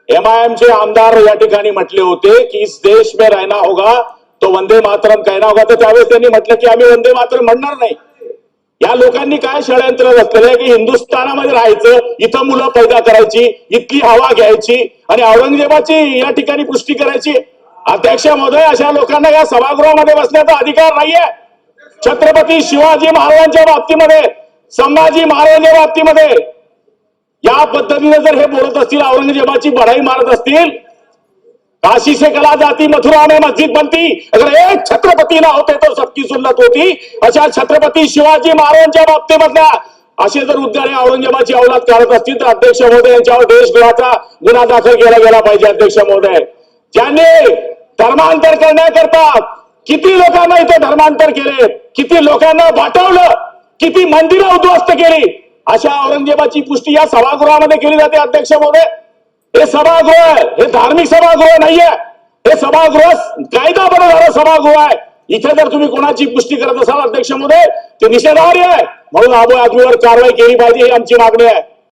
MIM चे आमदार या ठिकाणी म्हटले होते की इस देश में रहना होगा तो वंदे मातरम कहना होगा, तर त्यावेळेस त्यांनी म्हटलं की आम्ही वंदे मातरम म्हणणार नाही. या लोकांनी काय षडयंत्र रचलेलं आहे की हिंदुस्थानामध्ये राहायचं, इथं मुलं पैदा करायची, इथली हवा घ्यायची आणि औरंगजेबाची या ठिकाणी पुष्टी करायची. अध्यक्ष महोदय, अशा लोकांना या सभागृहामध्ये बसण्याचा अधिकार नाहीये. छत्रपती शिवाजी महाराजांच्या बाबतीमध्ये, संभाजी महाराजांच्या बाबतीमध्ये या पद्धतीने जर हे बोलत असतील, औरंगजेबाची बढाई मारत असतील, काशी से कला जाती मथुरा में मस्जिद बनती, अगर एक छत्रपती ना होते तो सबकी सुन्नत होती. अशा छत्रपती शिवाजी महाराजांच्या बाबतीमधल्या असे जर उद्गारे औरंगजेबाची अवलाद करत असतील तर अध्यक्ष महोदय यांच्यावर देशद्रोहाचा गुन्हा दाखल केला गेला पाहिजे. अध्यक्ष महोदय, ज्यांनी धर्मांतर करण्याकरता किती लोकांना इथे धर्मांतर केले, किती लोकांना वाटवलं, किती मंदिरं उद्ध्वस्त केली, अशा औरंगजेबाची पुष्टी या सभागृहामध्ये केली जाते. अध्यक्ष महोदय, हे सभागृह आहे, हे धार्मिक सभागृह नाहीये, हे सभागृह कायदा बनवणारं सभागृह आहे. इथे जर तुम्ही कोणाची पुष्टी करत असाल अध्यक्ष महोदय, ते निषेधार्ह आहे. म्हणून आबो आदमीवर कारवाई केली पाहिजे ही आमची मागणी आहे.